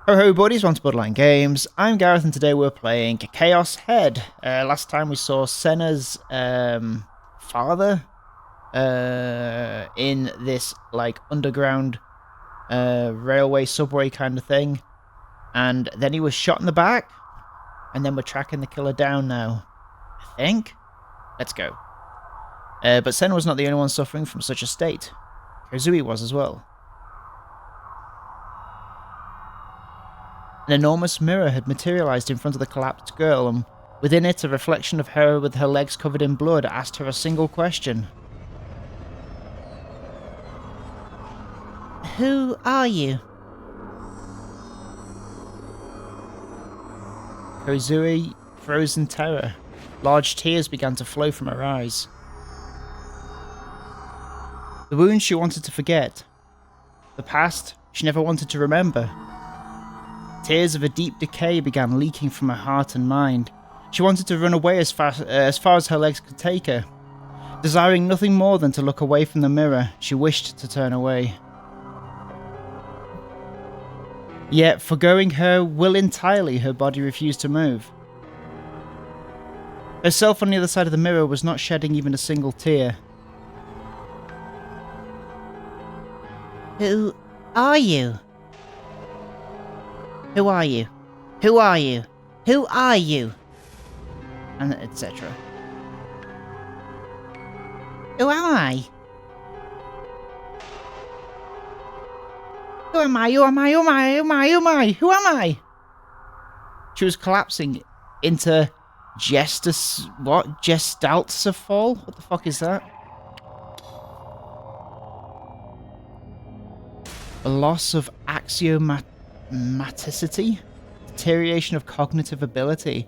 Ho ho buddies, welcome to Borderline Games. I'm Gareth and today we're playing Chaos Head. Last time we saw Senna's father in this like underground railway subway kind of thing, and then he was shot in the back, and then we're tracking the killer down now, I think. Let's go. But Senna was not the only one suffering from such a state. Kozui was as well. An enormous mirror had materialized in front of the collapsed girl, and within it a reflection of her with her legs covered in blood asked her a single question. Who are you? Kozui froze in terror. Large tears began to flow from her eyes. The wounds she wanted to forget. The past she never wanted to remember. Tears of a deep decay began leaking from her heart and mind. She wanted to run away as far as her legs could take her. Desiring nothing more than to look away from the mirror, she wished to turn away. Yet, forgoing her will entirely, her body refused to move. Herself on the other side of the mirror was not shedding even a single tear. Who are you? Who are you? Who are you? Who are you? And etc. Who am I? Who am I? Who am I? Who am I? Who am I? Who am I? Who am I? She was collapsing into Gestaltfall? What the fuck is that? A loss of axiomaticity? Deterioration of cognitive ability.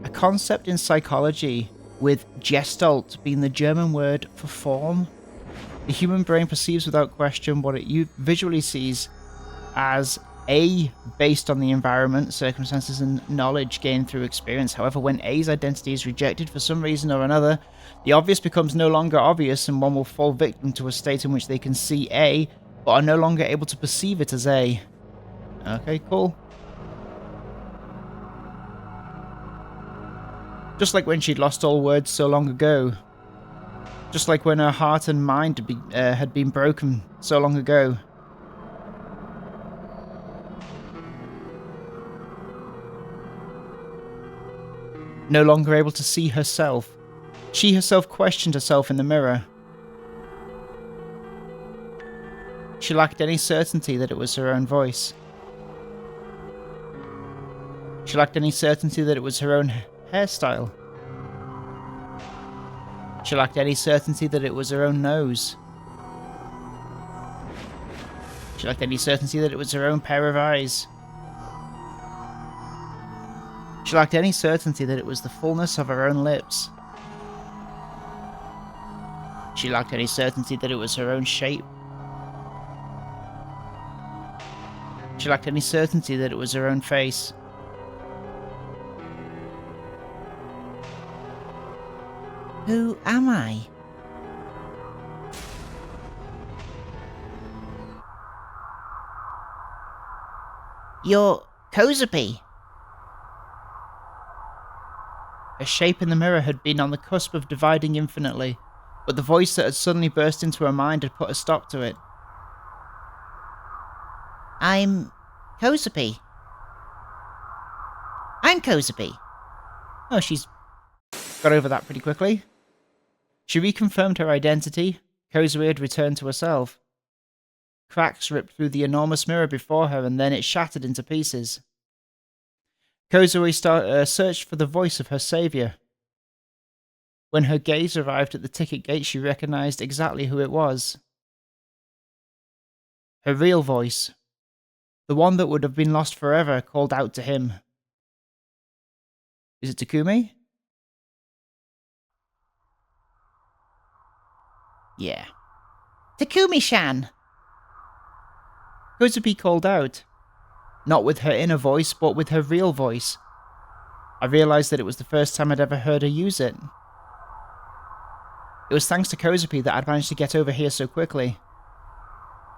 A concept in psychology, with Gestalt being the German word for form. The human brain perceives without question what it visually sees as A, based on the environment, circumstances, and knowledge gained through experience. However, when A's identity is rejected for some reason or another, the obvious becomes no longer obvious, and one will fall victim to a state in which they can see A, but are no longer able to perceive it as A. Okay, cool. Just like when she'd lost all words so long ago. Just like when her heart and mind had been broken so long ago. No longer able to see herself. She herself questioned herself in the mirror. She lacked any certainty that it was her own voice. She lacked any certainty that it was her own hairstyle. She lacked any certainty that it was her own nose. She lacked any certainty that it was her own pair of eyes. She lacked any certainty that it was the fullness of her own lips. She lacked any certainty that it was her own shape. She lacked any certainty that it was her own face. Who am I? You're Kozui. Her shape in the mirror had been on the cusp of dividing infinitely, but the voice that had suddenly burst into her mind had put a stop to it. I'm Kozui. I'm Kozui. Oh, she's got over that pretty quickly. She reconfirmed her identity. Kozui had returned to herself. Cracks ripped through the enormous mirror before her, and then it shattered into pieces. Kozui searched for the voice of her saviour. When her gaze arrived at the ticket gate, she recognized exactly who it was. Her real voice. The one that would have been lost forever, called out to him. Is it Takumi? Yeah. Takumi-shan! Kozui called out. Not with her inner voice, but with her real voice. I realised that it was the first time I'd ever heard her use it. It was thanks to Kozui that I'd managed to get over here so quickly.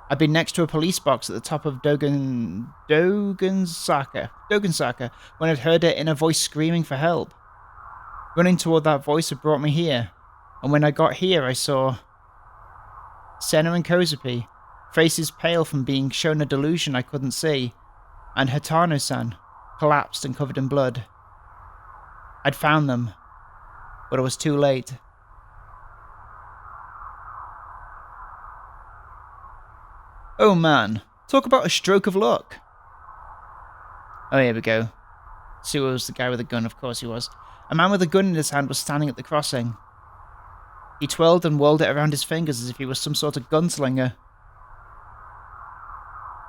I'd been next to a police box at the top of Dogensaka, when I'd heard her inner voice screaming for help. Running toward that voice had brought me here, and when I got here I saw Senna and Kozapi, faces pale from being shown a delusion I couldn't see, and Hatano-san, collapsed and covered in blood. I'd found them, but it was too late. Oh man, talk about a stroke of luck. Oh, here we go. Suwa was the guy with a gun, of course he was. A man with a gun in his hand was standing at the crossing. He twirled and whirled it around his fingers as if he was some sort of gunslinger.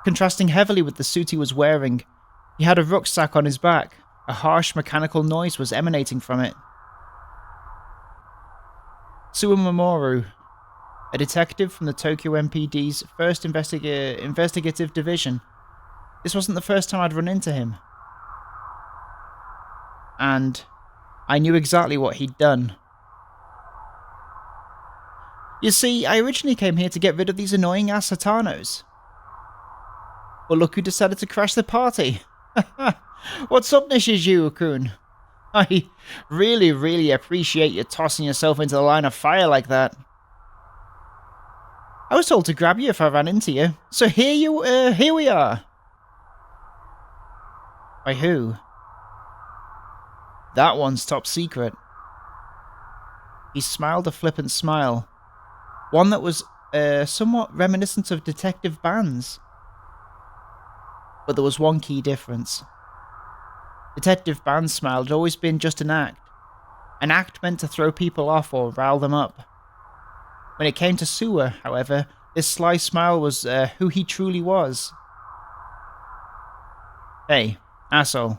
Contrasting heavily with the suit he was wearing, he had a rucksack on his back. A harsh mechanical noise was emanating from it. Suwa Mamoru, a detective from the Tokyo MPD's first investigative division. This wasn't the first time I'd run into him. And I knew exactly what he'd done. You see, I originally came here to get rid of these annoying ass Hatanos. But look who decided to crash the party. What's up, Nishizu-kun? I really appreciate you tossing yourself into the line of fire like that. I was told to grab you if I ran into you, so here we are. By who? That one's top secret. He smiled a flippant smile, one that was somewhat reminiscent of Detective Ban's. But there was one key difference. Detective Ban's smile had always been just an act meant to throw people off or rile them up. When it came to Suwa, however, this sly smile was who he truly was. Hey, asshole.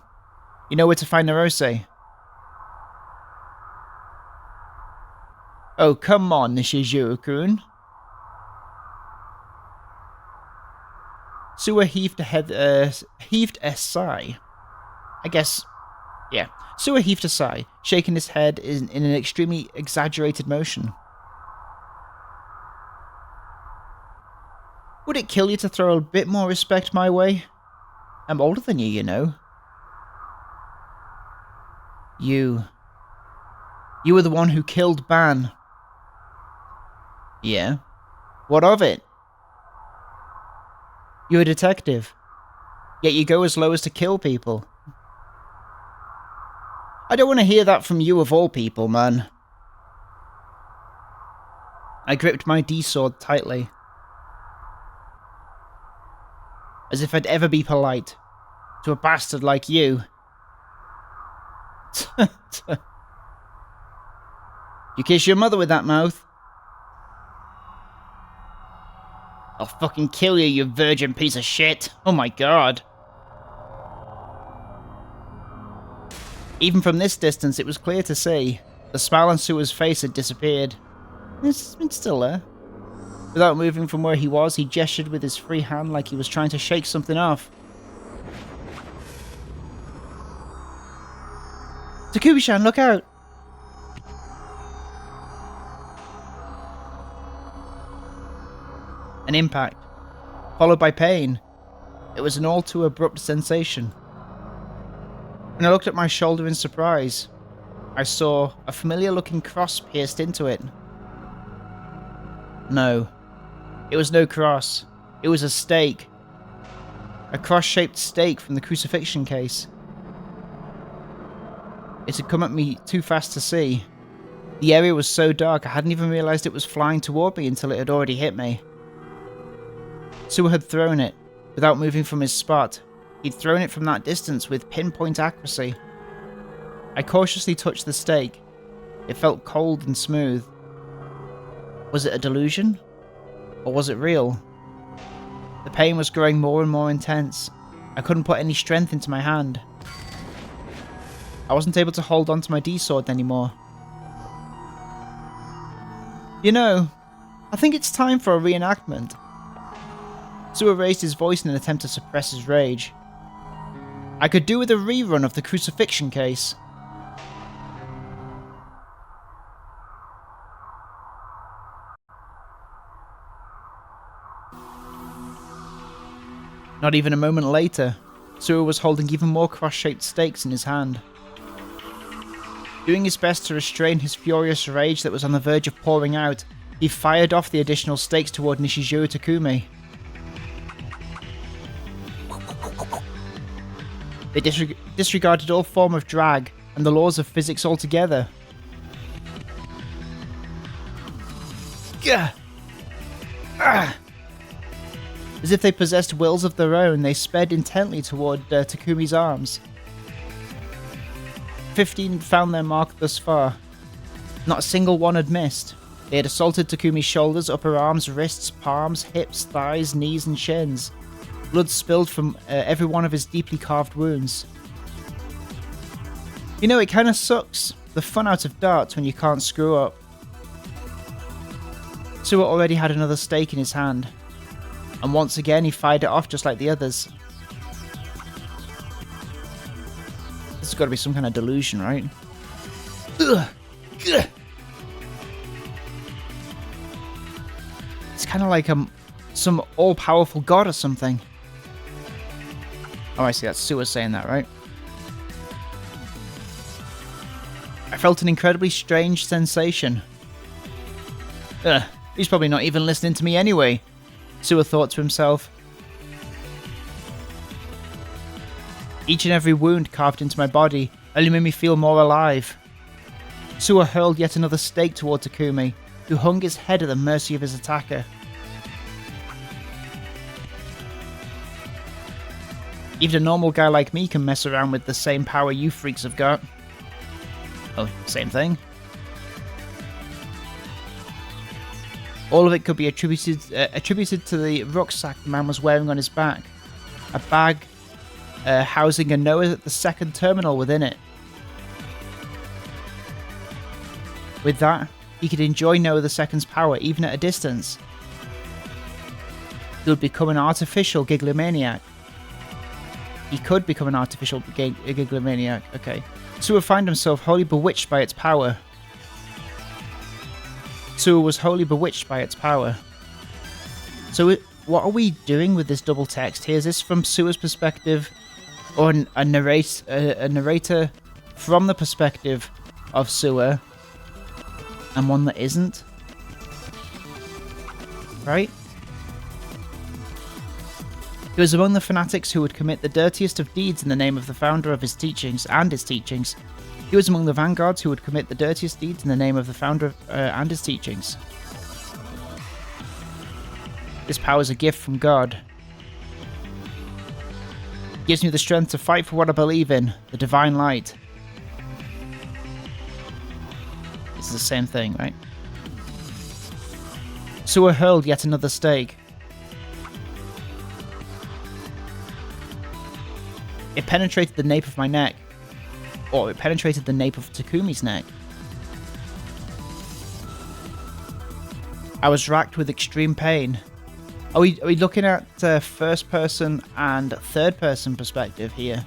You know where to find Narose? Oh, come on, Nishizu-kun. Suwa heaved a sigh. Suwa heaved a sigh, shaking his head in an extremely exaggerated motion. Would it kill you to throw a bit more respect my way? I'm older than you know. You were the one who killed Ban. Yeah? What of it? You're a detective, yet you go as low as to kill people. I don't want to hear that from you of all people, man. I gripped my D-sword tightly, as if I'd ever be polite to a bastard like you. You kiss your mother with that mouth? I'll fucking kill you, you virgin piece of shit. Oh my god. Even from this distance, it was clear to see. The smile on Suwa's face had disappeared. It's still there. Without moving from where he was, he gestured with his free hand like he was trying to shake something off. Takubi-san, look out! An impact, followed by pain. It was an all too abrupt sensation. When I looked at my shoulder in surprise, I saw a familiar-looking cross pierced into it. No, it was no cross. It was a stake. A cross-shaped stake from the crucifixion case. It had come at me too fast to see. The area was so dark I hadn't even realised it was flying toward me until it had already hit me. Suwa had thrown it, without moving from his spot. He'd thrown it from that distance with pinpoint accuracy. I cautiously touched the stake. It felt cold and smooth. Was it a delusion? Or was it real? The pain was growing more and more intense. I couldn't put any strength into my hand. I wasn't able to hold onto my D-sword anymore. You know, I think it's time for a reenactment. Suwa raised his voice in an attempt to suppress his rage. I could do with a rerun of the crucifixion case. Not even a moment later, Suwa was holding even more cross-shaped stakes in his hand. Doing his best to restrain his furious rage that was on the verge of pouring out, he fired off the additional stakes toward Nishijou Takumi. They disregarded all form of drag and the laws of physics altogether. Gah! Ah! As if they possessed wills of their own, they sped intently toward Takumi's arms. 15 found their mark thus far. Not a single one had missed. They had assaulted Takumi's shoulders, upper arms, wrists, palms, hips, thighs, knees, and shins. Blood spilled from every one of his deeply carved wounds. You know, it kind of sucks the fun out of darts when you can't screw up. Suwa already had another stake in his hand, and once again he fired it off just like the others. This has got to be some kind of delusion, right? Ugh. Ugh. It's kind of like some all-powerful god or something. Oh, I see, that's Suwa saying that, right? I felt an incredibly strange sensation. He's probably not even listening to me anyway, Suwa thought to himself. Each and every wound carved into my body only made me feel more alive. Suwa hurled yet another stake toward Takumi, who hung his head at the mercy of his attacker. Even a normal guy like me can mess around with the same power you freaks have got. Oh, same thing. All of it could be attributed to the rucksack the man was wearing on his back. A bag housing a Noah at the second terminal within it. With that, he could enjoy Noah the Second's power even at a distance. He would become an artificial Gigalomaniac. He could become an artificial Gigalomaniac, okay. Suwa found himself wholly bewitched by its power. Suwa was wholly bewitched by its power. So what are we doing with this double text here? Is this from Suwa's perspective, or a narrator from the perspective of Suwa, and one that isn't? Right? He was among the fanatics who would commit the dirtiest of deeds in the name of the founder of his teachings and his teachings. He was among the vanguards who would commit the dirtiest deeds in the name of the founder and his teachings. This power is a gift from God. It gives me the strength to fight for what I believe in, the divine light. This is the same thing, right? Suwa hurled yet another stake. It penetrated the nape of my neck. Or it penetrated the nape of Takumi's neck. I was racked with extreme pain. Are we looking at first person and third person perspective here?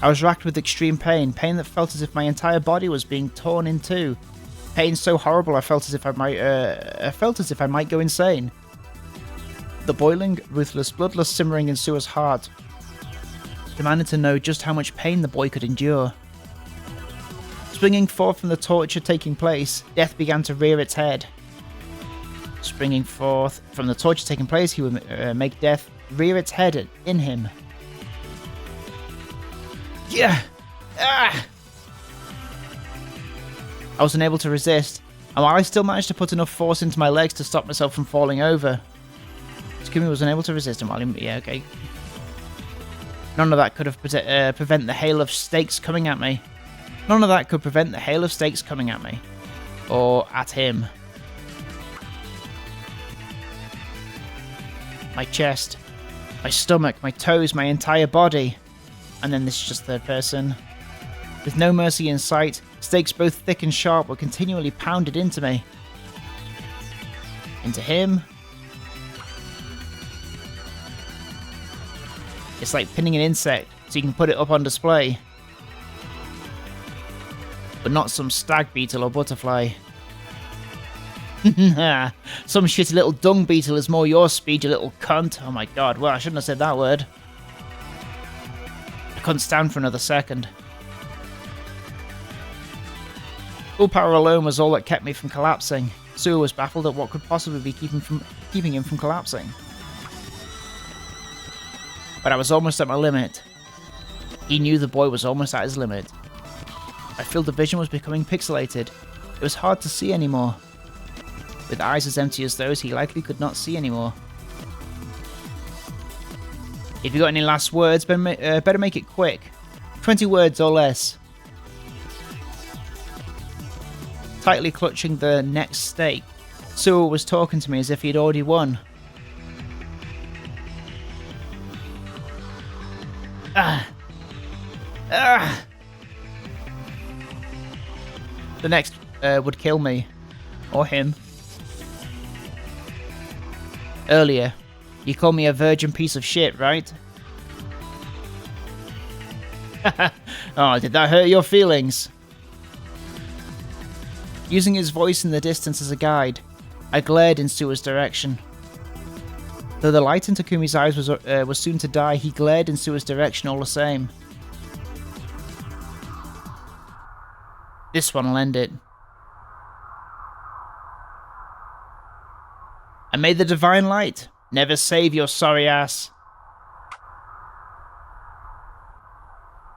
I was racked with extreme pain. Pain that felt as if my entire body was being torn in two. Pain so horrible I felt as if I might go insane. The boiling, ruthless, bloodlust simmering in Suwa's heart demanded to know just how much pain the boy could endure. Springing forth from the torture taking place, death began to rear its head. Springing forth from the torture taking place, he would make death rear its head in him. Yeah! Ah! I was unable to resist, and while I still managed to put enough force into my legs to stop myself from falling over, Takumi was unable to resist him while he... Yeah, okay. None of that could have prevent the hail of stakes coming at me. None of that could prevent the hail of stakes coming at me. Or at him. My chest, my stomach, my toes, my entire body. And then this is just third person. With no mercy in sight, stakes both thick and sharp were continually pounded into me. Into him. It's like pinning an insect so you can put it up on display. But not some stag beetle or butterfly. Some shitty little dung beetle is more your speed, you little cunt. Oh my god, well, I shouldn't have said that word. couldn't stand for another second. Willpower alone was all that kept me from collapsing. Suwa was baffled at what could possibly be keeping him from collapsing. But I was almost at my limit. He knew the boy was almost at his limit. My field of vision was becoming pixelated. It was hard to see anymore. With eyes as empty as those, he likely could not see anymore. If you got any last words, better make it quick. 20 words or less. Tightly clutching the next stake, Suwa was talking to me as if he'd already won. The next would kill me. Or him. Earlier, you called me a virgin piece of shit, right? Oh, did that hurt your feelings? Using his voice in the distance as a guide, I glared in Suwa's direction. Though the light in Takumi's eyes was soon to die, he glared in Suwa's direction all the same. This one'll end it. I made the divine light. Never save your sorry ass.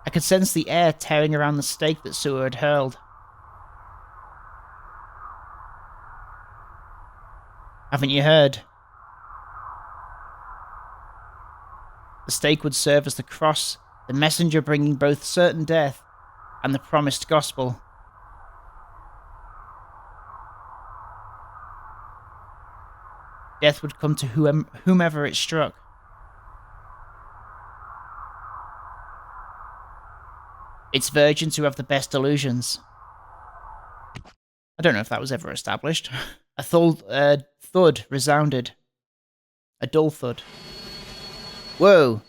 I could sense the air tearing around the stake that Suwa had hurled. Haven't you heard? The stake would serve as the cross, the messenger bringing both certain death and the promised gospel. Death would come to whomever it struck. It's virgins who have the best illusions. I don't know if that was ever established. A thud resounded. A dull thud. Whoa!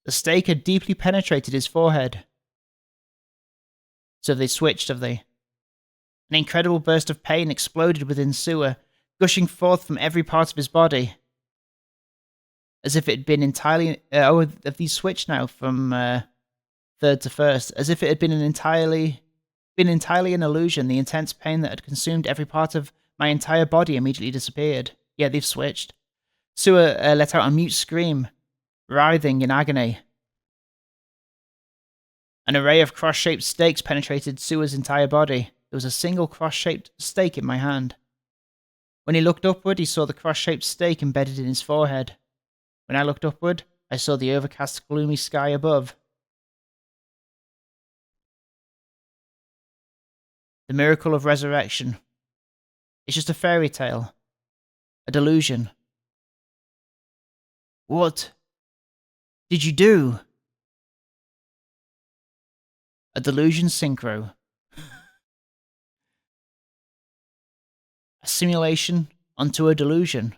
The stake had deeply penetrated his forehead. So they switched, have they? An incredible burst of pain exploded within Suwa, gushing forth from every part of his body. As if it had been entirely... have these switched now from third to first? As if it had been entirely an illusion. The intense pain that had consumed every part of my entire body immediately disappeared. Yeah, they've switched. Suwa let out a mute scream, writhing in agony. An array of cross-shaped stakes penetrated Suwa's entire body. There was a single cross-shaped stake in my hand. When he looked upward, he saw the cross-shaped stake embedded in his forehead. When I looked upward, I saw the overcast, gloomy sky above. The miracle of resurrection. It's just a fairy tale. A delusion. What did you do? A delusion synchro. A simulation onto a delusion.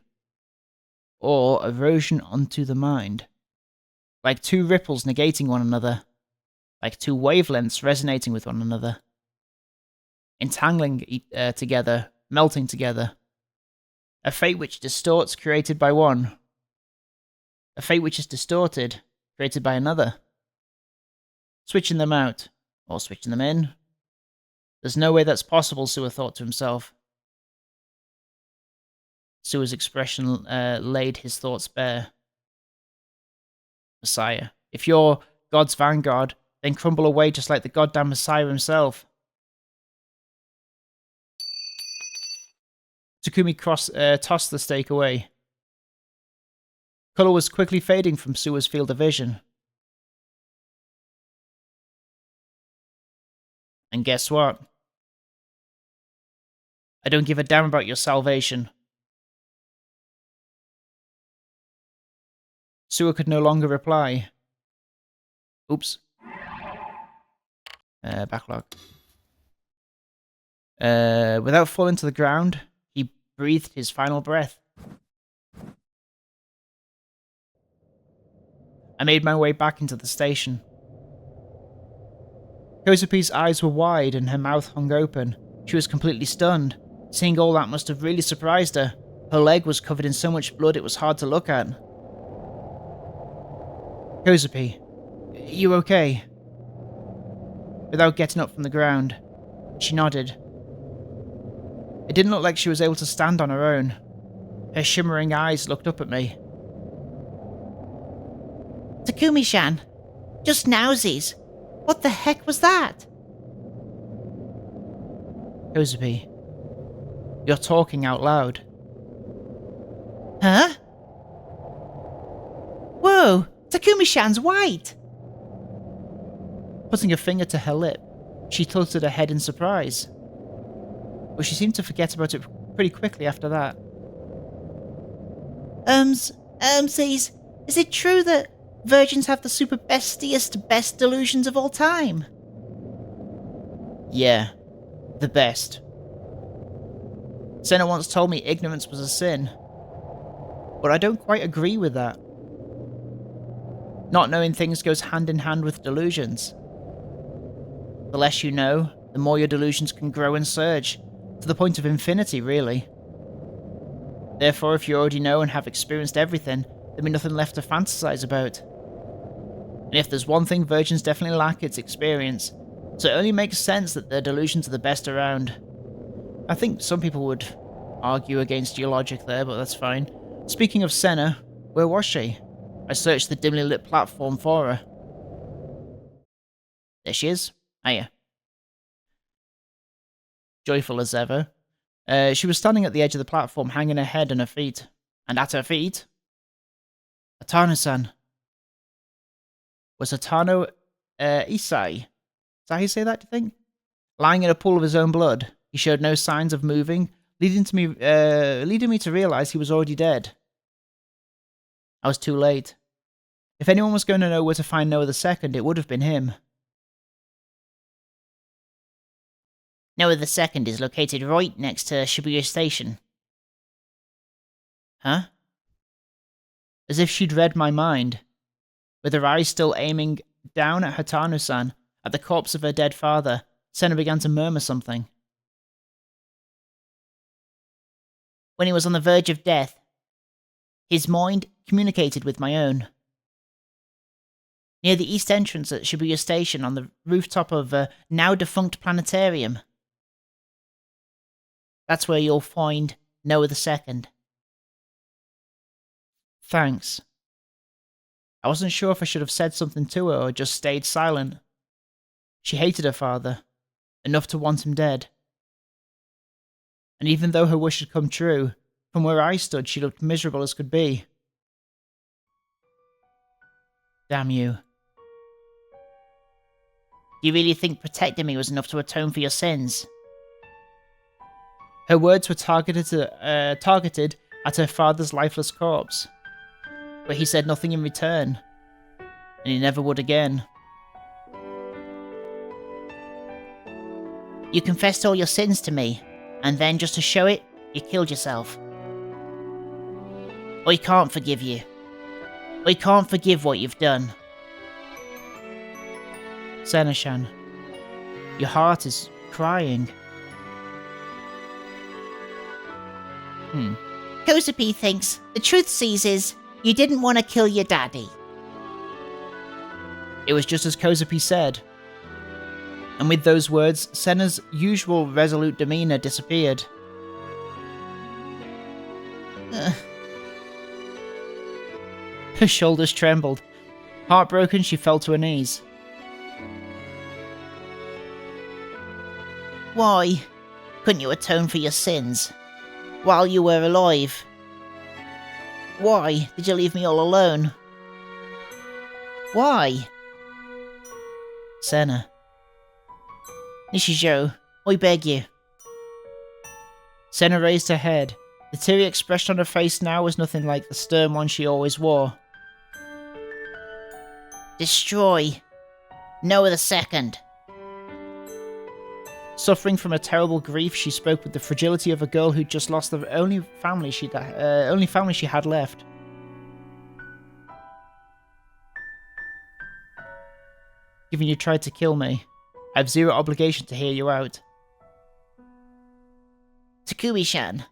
Or a version onto the mind. Like two ripples negating one another. Like two wavelengths resonating with one another. Entangling together, melting together. A fate which distorts, created by one. A fate which is distorted, created by another. Switching them out, or switching them in. There's no way that's possible, Suwa thought to himself. Suwa's expression laid his thoughts bare. Messiah. If you're God's vanguard, then crumble away just like the goddamn Messiah himself. Takumi tossed the stake away. Colour was quickly fading from Suwa's field of vision. And guess what? I don't give a damn about your salvation. Suwa could no longer reply. Oops. Backlog. Without falling to the ground, he breathed his final breath. I made my way back into the station. Kosapi's eyes were wide and her mouth hung open. She was completely stunned. Seeing all that must have really surprised her. Her leg was covered in so much blood it was hard to look at. Kozupi, you okay? Without getting up from the ground, she nodded. It didn't look like she was able to stand on her own. Her shimmering eyes looked up at me. Takumi-san, just nowsies. What the heck was that? Kozupi, you're talking out loud. Huh? Whoa, Takumi-san's white! Putting a finger to her lip, she tilted her head in surprise. But she seemed to forget about it pretty quickly after that. Is it true that virgins have the super bestiest best delusions of all time? Yeah, the best. Senna once told me ignorance was a sin. But I don't quite agree with that. Not knowing things goes hand in hand with delusions. The less you know, the more your delusions can grow and surge, to the point of infinity, really. Therefore, if you already know and have experienced everything, there'll be nothing left to fantasize about. And if there's one thing virgins definitely lack, it's experience, so it only makes sense that their delusions are the best around. I think some people would argue against your logic there, but that's fine. Speaking of Senna, where was she? I searched the dimly lit platform for her. There she is. Hiya. Joyful as ever. She was standing at the edge of the platform, hanging her head and her feet. And at her feet, Atano-san. Was Atano Isai? Is that how you say that, do you think? Lying in a pool of his own blood, he showed no signs of moving, leading me to realize he was already dead. I was too late. If anyone was going to know where to find Noah II, it would have been him. Noah II is located right next to Shibuya Station. Huh? As if she'd read my mind. With her eyes still aiming down at Hatano-san, at the corpse of her dead father, Senna began to murmur something. When he was on the verge of death, his mind communicated with my own. Near the east entrance at Shibuya Station on the rooftop of a now-defunct planetarium. That's where you'll find Noah II. Thanks. I wasn't sure if I should have said something to her or just stayed silent. She hated her father, enough to want him dead. And even though her wish had come true, from where I stood she looked miserable as could be. Damn you. Do you really think protecting me was enough to atone for your sins? Her words were targeted at her father's lifeless corpse. But he said nothing in return. And he never would again. You confessed all your sins to me, and then just to show it, you killed yourself. I can't forgive you. I can't forgive what you've done. Senna-shan, your heart is crying. Kozupi thinks the truth seizes you didn't want to kill your daddy. It was just as Kozupi said. And with those words, Senna's usual resolute demeanor disappeared. Her shoulders trembled. Heartbroken, she fell to her knees. Why couldn't you atone for your sins while you were alive? Why did you leave me all alone? Why? Senna. Nishijo, I beg you. Senna raised her head. The teary expression on her face now was nothing like the stern one she always wore. Destroy Noah II. Suffering from a terrible grief, she spoke with the fragility of a girl who'd just lost the only family she had left. Given you tried to kill me, I have zero obligation to hear you out. Takumi-san.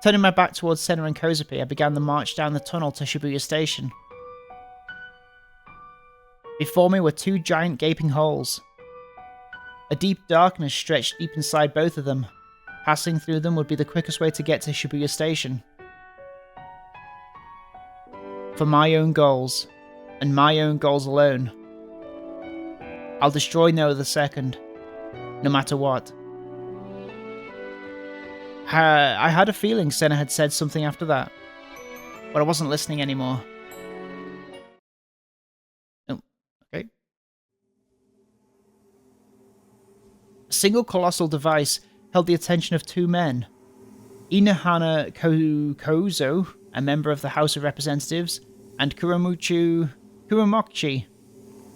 Turning my back towards Senna and Kozupi, I began the march down the tunnel to Shibuya Station. Before me were two giant gaping holes. A deep darkness stretched deep inside both of them. Passing through them would be the quickest way to get to Shibuya Station. For my own goals, and my own goals alone, I'll destroy No the Second, no matter what. I had a feeling Senna had said something after that, but I wasn't listening anymore. Oh, okay. A single colossal device held the attention of two men. Inohana Kozo, a member of the House of Representatives, and Kuromochi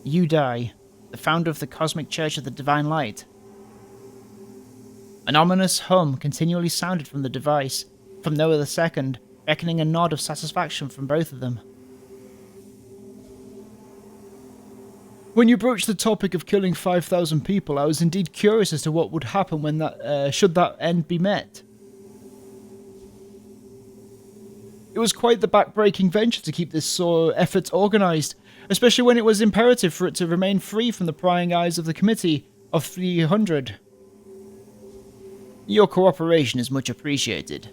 Yudai, the founder of the Cosmic Church of the Divine Light. An ominous hum continually sounded from the device, from Noah II, beckoning a nod of satisfaction from both of them. When you broached the topic of killing 5,000 people, I was indeed curious as to what would happen when that should that end be met. It was quite the back-breaking venture to keep this effort organised, especially when it was imperative for it to remain free from the prying eyes of the Committee of 300. Your cooperation is much appreciated.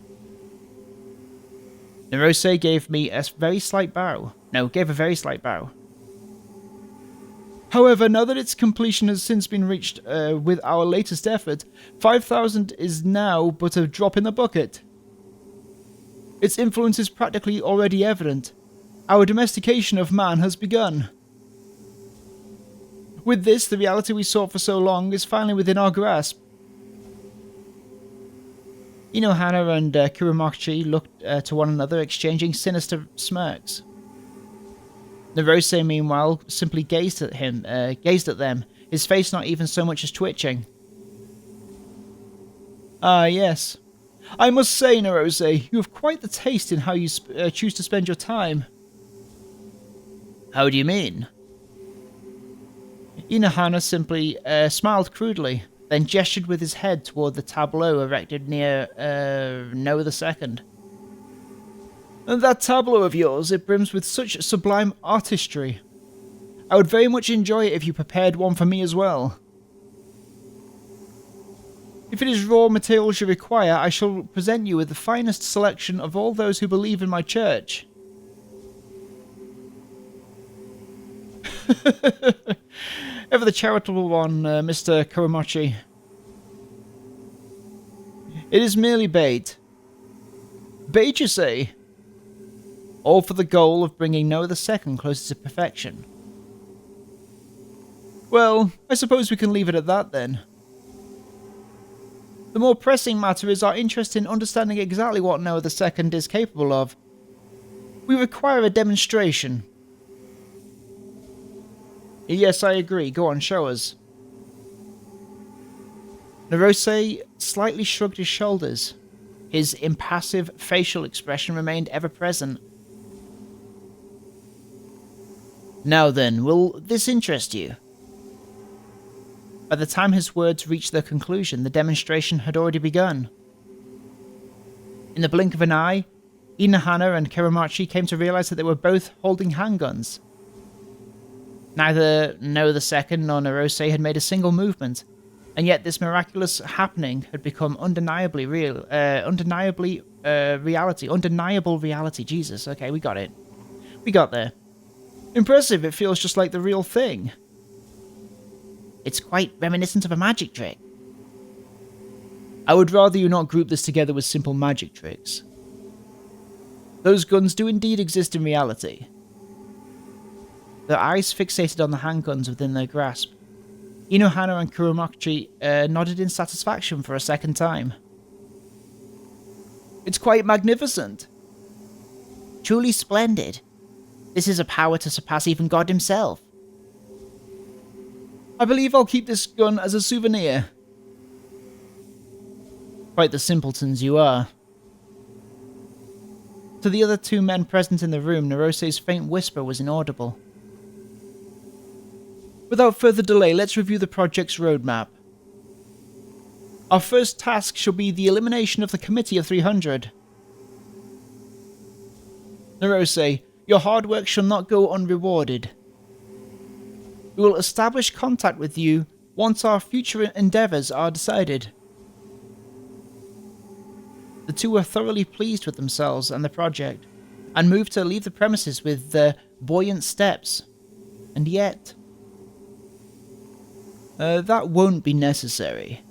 Narose gave a very slight bow. However, now that its completion has since been reached with our latest effort, 5,000 is now but a drop in the bucket. Its influence is practically already evident. Our domestication of man has begun. With this, the reality we sought for so long is finally within our grasp. Inohana and Kuromochi looked to one another, exchanging sinister smirks. Narose, meanwhile, simply gazed at them, his face not even so much as twitching. Ah, yes. I must say, Narose, you have quite the taste in how you choose to spend your time. How do you mean? Inohana simply smiled crudely, then gestured with his head toward the tableau erected near Noah II. And that tableau of yours, it brims with such sublime artistry. I would very much enjoy it if you prepared one for me as well. If it is raw materials you require, I shall present you with the finest selection of all those who believe in my church. Ever the charitable one, Mr. Kuromochi. It is merely bait. Bait, you say? All for the goal of bringing Noah II closer to perfection. Well, I suppose we can leave it at that then. The more pressing matter is our interest in understanding exactly what Noah II is capable of. We require a demonstration. Yes, I agree. Go on, show us. Narose slightly shrugged his shoulders. His impassive facial expression remained ever present. Now then, will this interest you? By the time his words reached their conclusion, the demonstration had already begun. In the blink of an eye, Inohana and Kuromochi came to realize that they were both holding handguns. Neither Noah II nor Narose had made a single movement, and yet this miraculous happening had become undeniable reality. Jesus, okay, we got it. We got there. Impressive, it feels just like the real thing. It's quite reminiscent of a magic trick. I would rather you not group this together with simple magic tricks. Those guns do indeed exist in reality. Their eyes fixated on the handguns within their grasp. Inohana and Kuromochi nodded in satisfaction for a second time. It's quite magnificent. Truly splendid. This is a power to surpass even God himself. I believe I'll keep this gun as a souvenir. Quite the simpletons you are. To the other two men present in the room, Narose's faint whisper was inaudible. Without further delay, let's review the project's roadmap. Our first task shall be the elimination of the Committee of 300. Narose, your hard work shall not go unrewarded. We will establish contact with you once our future endeavours are decided. The two were thoroughly pleased with themselves and the project, and moved to leave the premises with buoyant steps. And yet... that won't be necessary.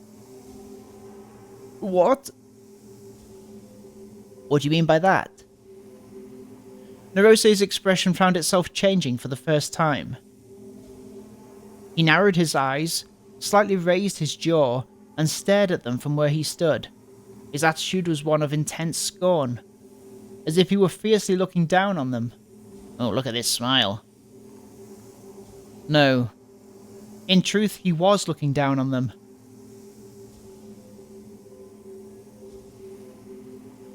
What? What do you mean by that? Nerose's expression found itself changing for the first time. He narrowed his eyes, slightly raised his jaw, and stared at them from where he stood. His attitude was one of intense scorn, as if he were fiercely looking down on them. Oh, look at this smile. No. In truth, he was looking down on them.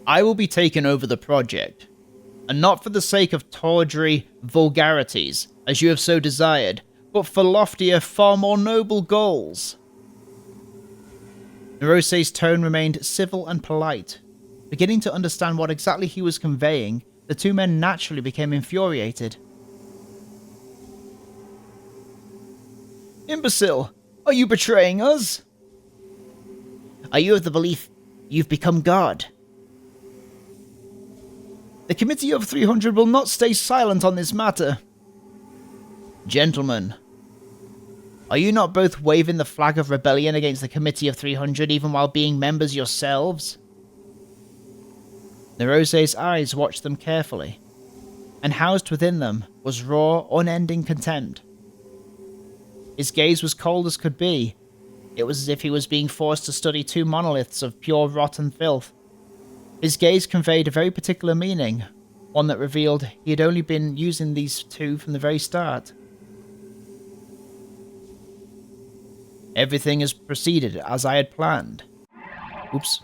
I will be taking over the project, and not for the sake of tawdry vulgarities, as you have so desired, but for loftier, far more noble goals. Nerose's tone remained civil and polite. Beginning to understand what exactly he was conveying, the two men naturally became infuriated. Imbecile! Are you betraying us? Are you of the belief you've become God? The Committee of 300 will not stay silent on this matter. Gentlemen, are you not both waving the flag of rebellion against the Committee of 300 even while being members yourselves? Nerose's eyes watched them carefully, and housed within them was raw, unending contempt. His gaze was cold as could be. It was as if he was being forced to study two monoliths of pure rotten filth. His gaze conveyed a very particular meaning, one that revealed he had only been using these two from the very start. Everything has proceeded as I had planned. Oops.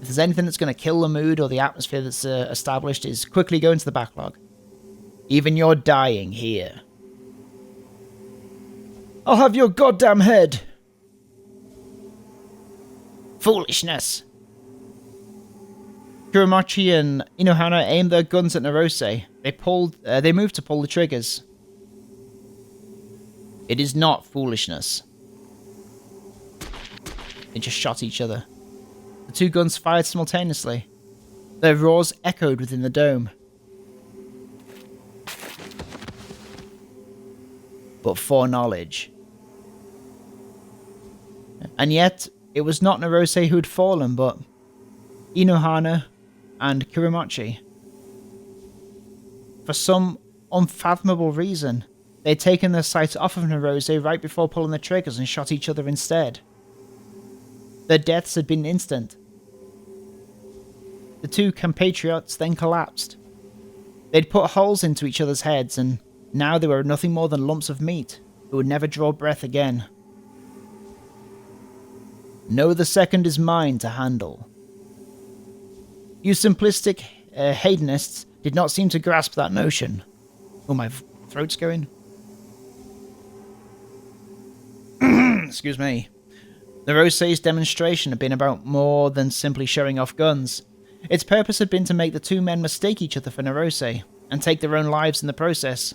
If there's anything that's going to kill the mood or the atmosphere that's established, is quickly go into the backlog. Even your dying here. I'll have your goddamn head! Foolishness! Kuramachi and Inohana aimed their guns at Nerose. They moved to pull the triggers. It is not foolishness. They just shot each other. The two guns fired simultaneously. Their roars echoed within the dome. But foreknowledge. And yet, it was not Nerose who had fallen, but Inohana and Kuramachi. For some unfathomable reason, they had taken their sights off of Nerose right before pulling the triggers and shot each other instead. Their deaths had been instant. The two compatriots then collapsed. They'd put holes into each other's heads, and now they were nothing more than lumps of meat who would never draw breath again. No, the second is mine to handle. You simplistic hedonists did not seem to grasp that notion. Oh, my throat's going. Excuse me. Nerose's demonstration had been about more than simply showing off guns. Its purpose had been to make the two men mistake each other for Nerose, and take their own lives in the process.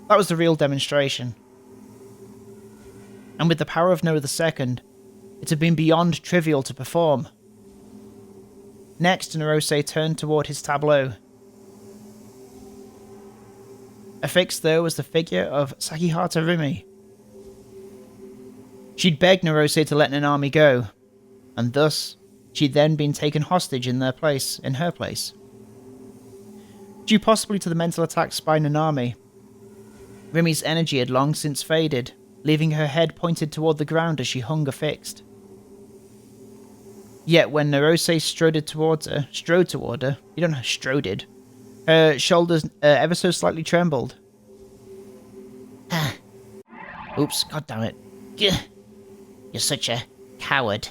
That was the real demonstration. And with the power of No the Second, it had been beyond trivial to perform. Next, Nerose turned toward his tableau. Affixed there was the figure of Sakihata Rumi. She'd begged Nerose to let Nanami go, and thus she'd then been taken hostage in her place. Due possibly to the mental attacks by Nanami, Rumi's energy had long since faded, leaving her head pointed toward the ground as she hung affixed. Yet when Nerose strode toward her, you don't know, stroded, her shoulders ever so slightly trembled. Oops, goddammit. You're such a coward.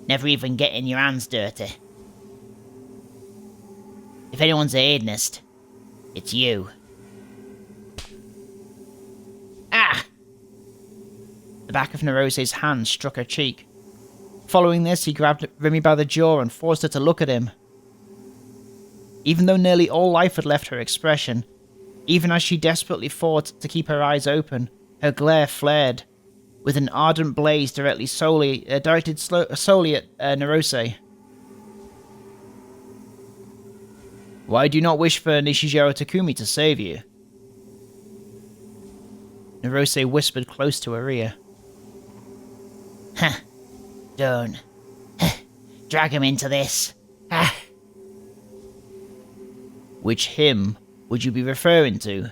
Never even getting your hands dirty. If anyone's a hedonist, it's you. Ah! The back of Nerose's hand struck her cheek. Following this, he grabbed Remy by the jaw and forced her to look at him. Even though nearly all life had left her expression, Even as she desperately fought to keep her eyes open, her glare flared, with an ardent blaze directed solely at Narose. Why do you not wish for Nishijiro Takumi to save you? Narose whispered close to her ear. Don't. Drag him into this. Which him would you be referring to?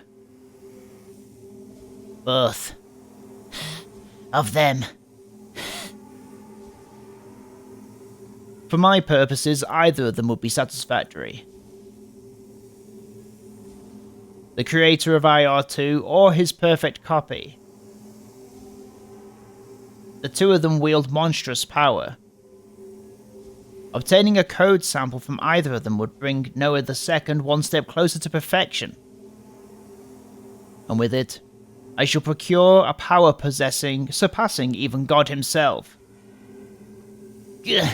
Both. Of them. For my purposes, either of them would be satisfactory. The creator of IR2 or his perfect copy. The two of them wield monstrous power. Obtaining a code sample from either of them would bring Noah the Second one step closer to perfection. And with it, I shall procure a power surpassing even God himself. Gah.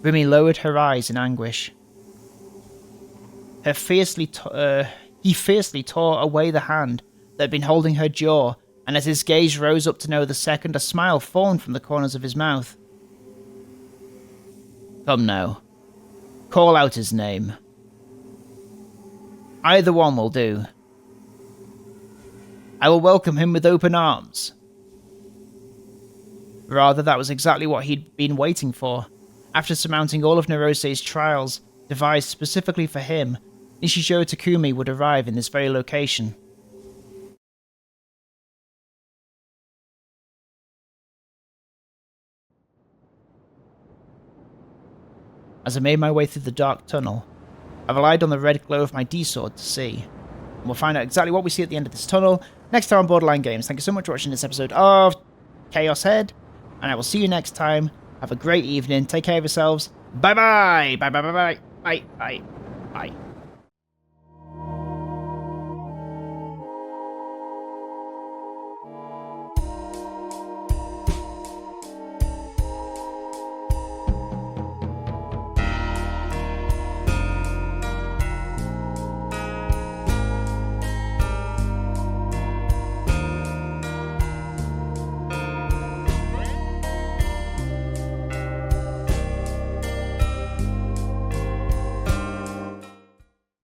Rimi lowered her eyes in anguish. He fiercely tore away the hand that had been holding her jaw, and as his gaze rose up to Noah the Second, a smile formed from the corners of his mouth. Come now. Call out his name. Either one will do. I will welcome him with open arms. Rather, that was exactly what he'd been waiting for. After surmounting all of Narose's trials, devised specifically for him, Nishijiro Takumi would arrive in this very location. As I made my way through the dark tunnel, I relied on the red glow of my D-sword to see. And we'll find out exactly what we see at the end of this tunnel next time on Borderline Games. Thank you so much for watching this episode of Chaos Head, and I will see you next time. Have a great evening. Take care of yourselves. Bye-bye. Bye-bye-bye-bye. Bye. Bye. Bye.